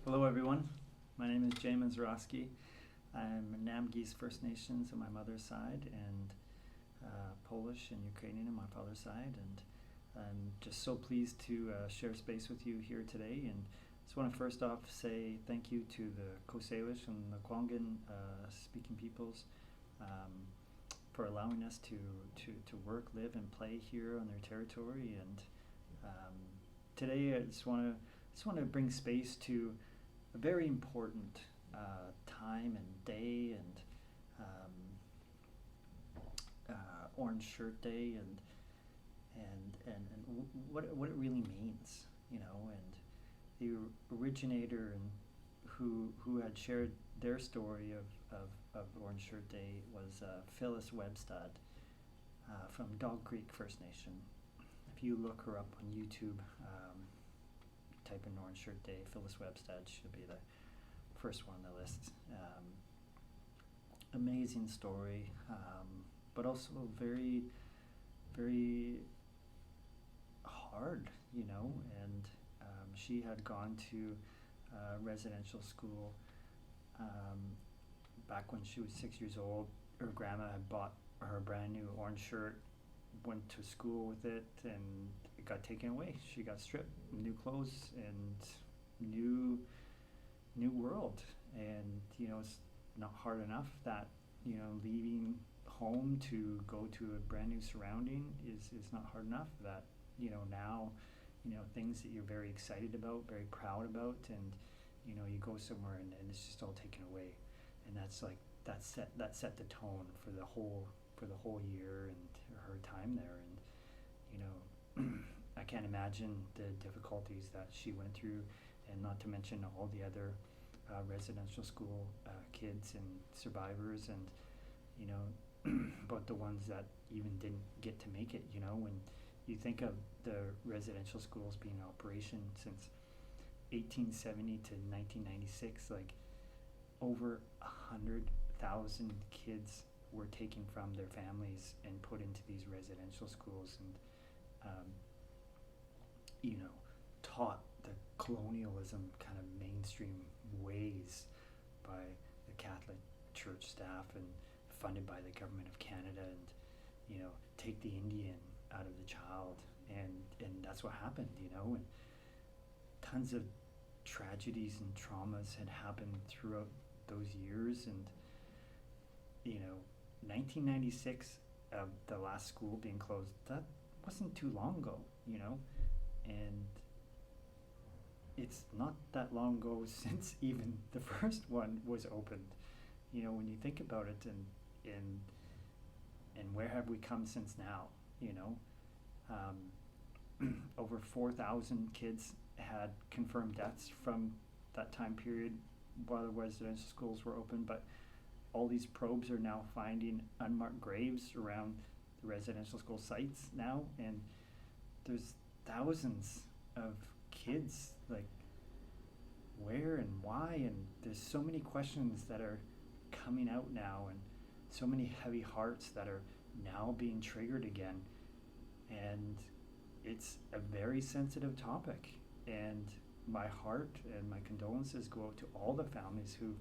Hello everyone, my name is Jamin Zuroski. I'm Namgis First Nations on my mother's side and Polish and Ukrainian on my father's side, and I'm just so pleased to share space with you here today. And just want to first off say thank you to the Coast Salish and the Kwanghan speaking peoples for allowing us to work, live and play here on their territory. And today I just want to bring space to a very important time and day, and Orange Shirt Day, and what it really means, you know. And the originator and who had shared their story of Orange Shirt Day was Phyllis Webstad from Dog Creek First Nation. If you look her up on YouTube, type in Orange Shirt Day, Phyllis Webstad should be the first one on the list. Amazing story, but also very, very hard, you know. And she had gone to residential school back when she was 6 years old. Her grandma had bought her a brand new orange shirt, went to school with it, and it got taken away. She got stripped, new clothes and new world. And you know, it's not hard enough that, you know, leaving home to go to a brand new surrounding is not hard enough. That, you know, now, you know, things that you're very excited about, very proud about, and you know, you go somewhere and it's just all taken away. And that's like that set the tone for the whole year and her time there. And you know, I can't imagine the difficulties that she went through, and not to mention all the other residential school kids and survivors, and you know, but the ones that even didn't get to make it. You know, when you think of the residential schools being in operation since 1870 to 1996, like over 100,000 kids were taken from their families and put into these residential schools, and you know, taught the colonialism kind of mainstream ways by the Catholic Church staff and funded by the government of Canada, and you know, take the Indian out of the child, and that's what happened, you know. And tons of tragedies and traumas had happened throughout those years. And you know, 1996, the last school being closed, that wasn't too long ago, you know. And it's not that long ago since even the first one was opened, you know, when you think about it. And where have we come since now, you know. Over 4,000 kids had confirmed deaths from that time period while the residential schools were open, but all these probes are now finding unmarked graves around the residential school sites now, and there's thousands of kids, like where and why, and there's so many questions that are coming out now, and so many heavy hearts that are now being triggered again. And it's a very sensitive topic, and my heart and my condolences go out to all the families who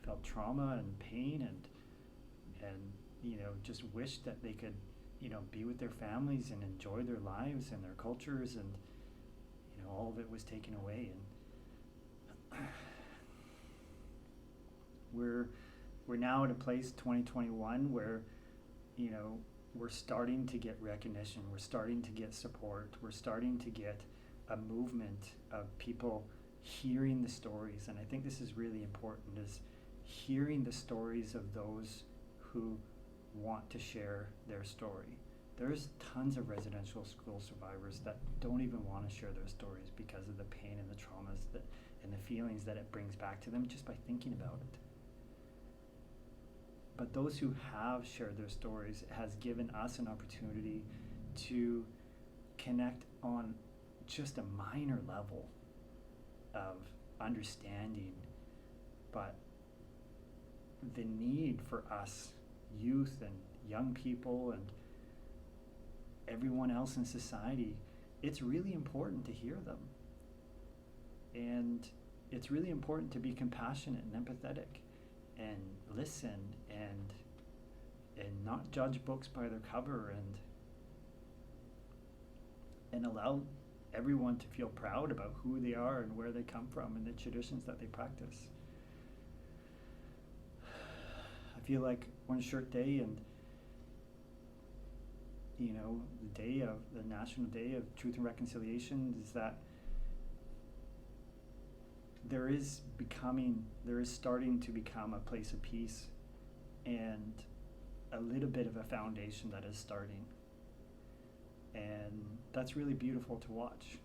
felt trauma and pain, and you know, just wish that they could, you know, be with their families and enjoy their lives and their cultures, and you know, all of it was taken away. And we're now at a place, 2021, where, you know, we're starting to get recognition, we're starting to get support, we're starting to get a movement of people hearing the stories. And I think this is really important, is hearing the stories of those who want to share their story. There's tons of residential school survivors that don't even want to share their stories because of the pain and the traumas that, and the feelings that it brings back to them just by thinking about it. But those who have shared their stories has given us an opportunity to connect on just a minor level of understanding, but the need for us, youth and young people and everyone else in society, it's really important to hear them. And it's really important to be compassionate and empathetic and listen and not judge books by their cover, and allow everyone to feel proud about who they are and where they come from and the traditions that they practice. I feel like Orange Shirt Day and the National Day of Truth and Reconciliation is that there is starting to become a place of peace and a little bit of a foundation that is starting. And that's really beautiful to watch.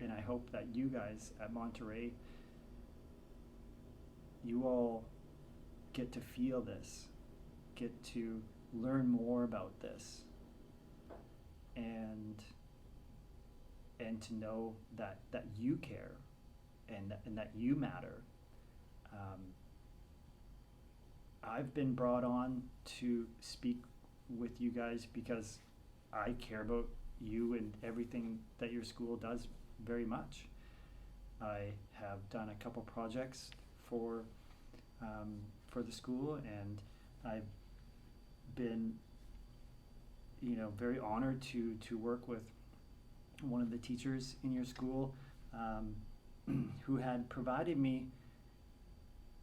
And I hope that you guys at Monterey, you all get to feel this, get to learn more about this, and to know that you care and that you matter. I've been brought on to speak with you guys because I care about you and everything that your school does very much. I have done a couple projects for the school, and I've been very honored to work with one of the teachers in your school who had provided me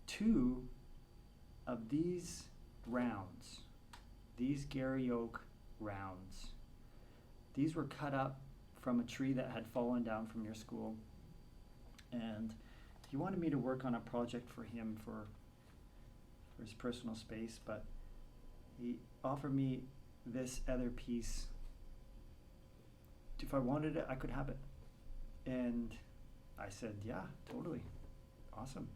2 of these rounds, these Gary Oak rounds. These were cut up from a tree that had fallen down from your school, and he wanted me to work on a project for him for his personal space, but he offered me this other piece. If I wanted it, I could have it. And I said, yeah, totally, awesome.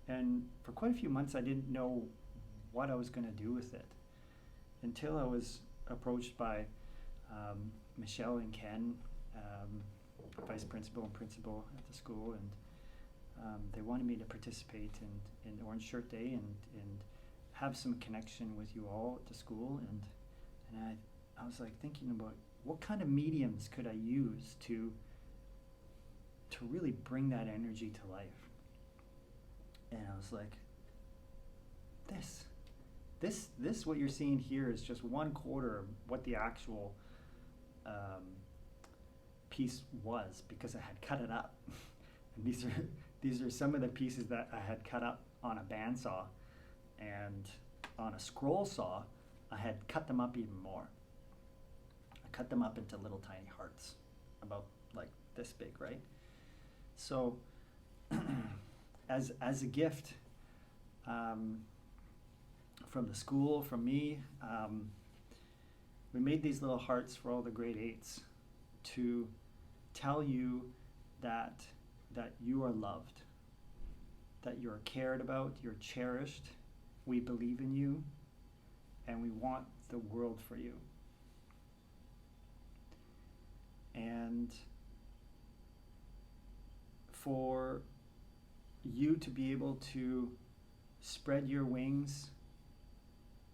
And for quite a few months I didn't know what I was going to do with it, until I was approached by Michelle and Ken, vice principal and principal at the school, and they wanted me to participate in Orange Shirt Day and have some connection with you all at the school. And I was like thinking about what kind of mediums could I use to really bring that energy to life. And I was like, this what you're seeing here is just 1/4 of what the actual piece was, because I had cut it up. And these are some of the pieces that I had cut up on a bandsaw, and on a scroll saw I had cut them up even more. I cut them up into little tiny hearts, about like this big, right? So as a gift from the school, from me, we made these little hearts for all the grade 8s to tell you that you are loved, that you're cared about, you're cherished, we believe in you, and we want the world for you. And for you to be able to spread your wings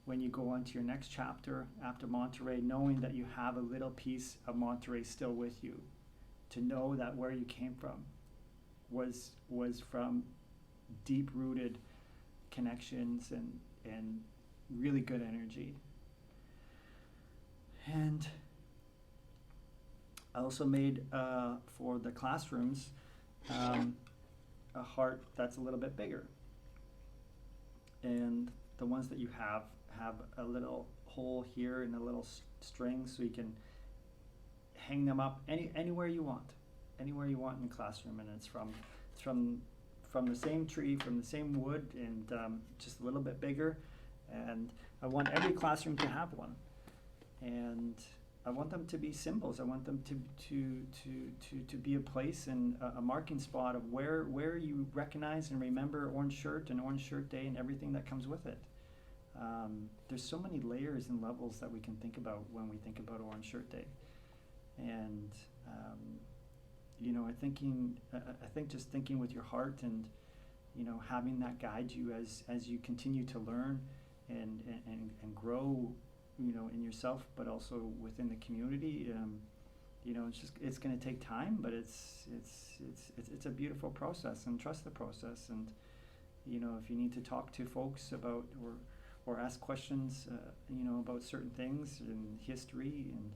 when you go on to your next chapter after Monterey, knowing that you have a little piece of Monterey still with you, to know that where you came from was from deep-rooted connections and really good energy. And I also made, for the classrooms, a heart that's a little bit bigger. And the ones that you have a little hole here and a little string, so you can hang them up anywhere you want in the classroom. And it's from the same tree, from the same wood, and just a little bit bigger. And I want every classroom to have one. And I want them to be symbols. I want them to be a place and a marking spot of where you recognize and remember Orange Shirt and Orange Shirt Day and everything that comes with it. There's so many layers and levels that we can think about when we think about Orange Shirt Day. And I think just thinking with your heart and having that guide you as you continue to learn and grow in yourself, but also within the community, it's going to take time, but it's a beautiful process, and trust the process. And if you need to talk to folks about or ask questions, about certain things in history, and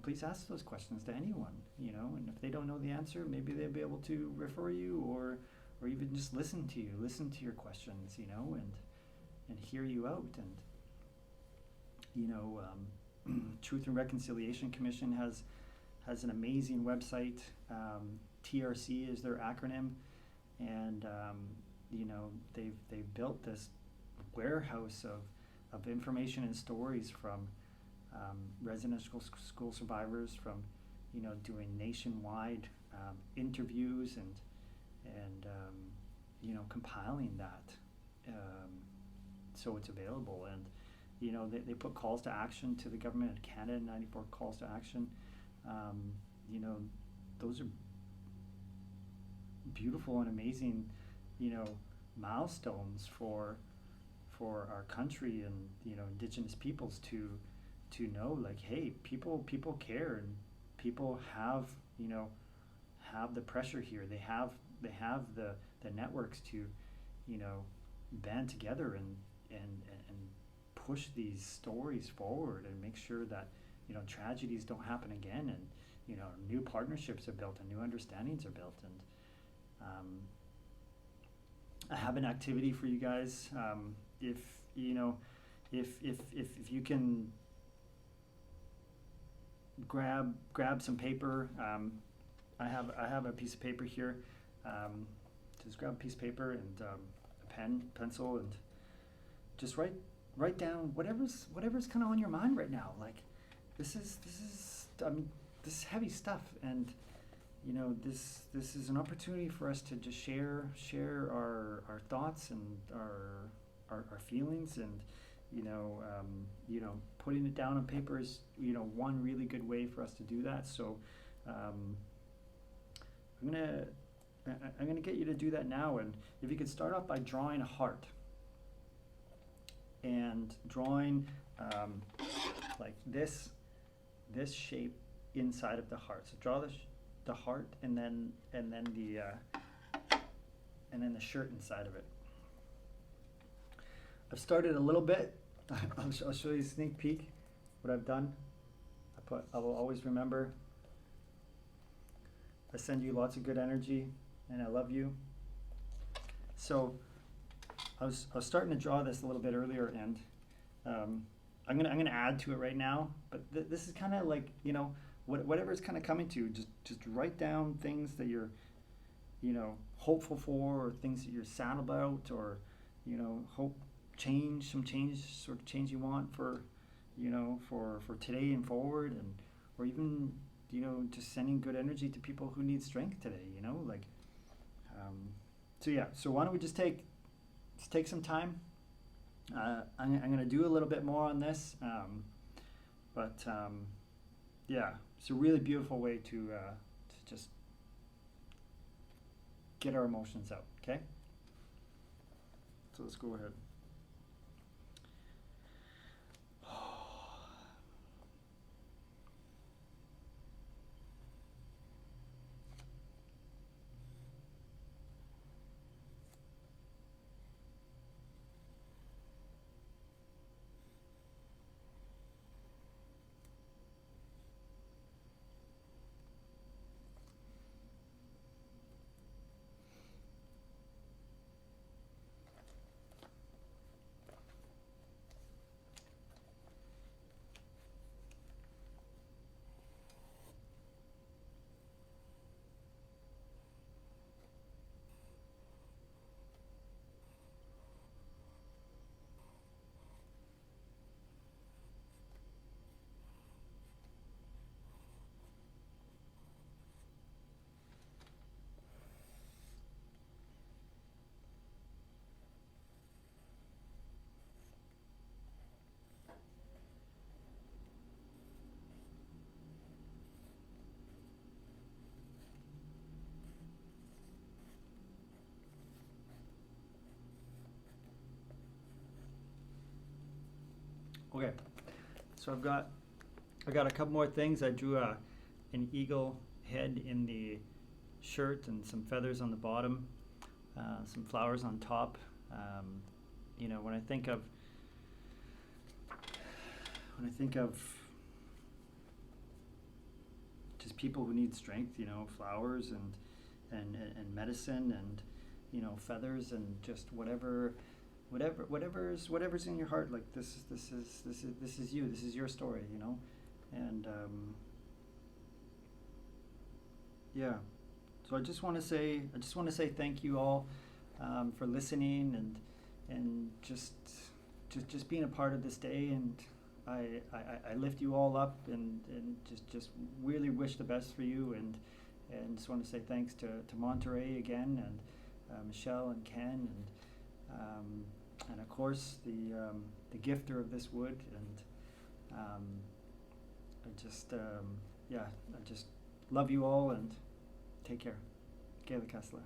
please ask those questions to anyone. And if they don't know the answer, maybe they'll be able to refer you, or even just listen to your questions, and hear you out. And Truth and Reconciliation Commission has an amazing website. TRC is their acronym, and they've built this warehouse of information and stories from residential school survivors, from doing nationwide interviews, and compiling that so it's available. And they put calls to action to the government of Canada, 94 calls to action. Those are beautiful and amazing milestones for our country and Indigenous peoples to know, like, hey, people care, and people have the pressure here. They have the networks to band together and push these stories forward, and make sure that tragedies don't happen again, and new partnerships are built and new understandings are built. And I have an activity for you guys. If you can grab some paper, I have a piece of paper here. Just grab a piece of paper and a pen, pencil, and just write down whatever's kind of on your mind right now. Like, this is heavy stuff, and this is an opportunity for us to just share our thoughts and our feelings, and putting it down on paper is one really good way for us to do that. So I'm gonna get you to do that now, and if you could start off by drawing a heart, and drawing like this shape inside of the heart. So draw the heart, and then the shirt inside of it. I've started a little bit. I'll show you a sneak peek what I've done. I will always remember. I send you lots of good energy, and I love you. So I was starting to draw this a little bit earlier, and I'm gonna add to it right now. But this is kind of like whatever it's kind of coming to. Just write down things that you're hopeful for, or things that you're sad about, or hope change you want for for today and forward, and or even just sending good energy to people who need strength today. So why don't we just take some time. I'm going to do a little bit more on this, but it's a really beautiful way to just get our emotions out. Okay, so let's go ahead. Okay, so I've got a couple more things. I drew an eagle head in the shirt and some feathers on the bottom, some flowers on top. You know, when I think of just people who need strength, you know, flowers and medicine and, you know, feathers and just whatever's in your heart. Like this is you. This is your story, you know, and yeah. So I just want to say thank you all for listening and just being a part of this day, and I lift you all up and just really wish the best for you, and just want to say thanks to Monterey again, and Michelle and Ken, and of course the gifter of this wood, and I just love you all, and take care. Gaila Kessler.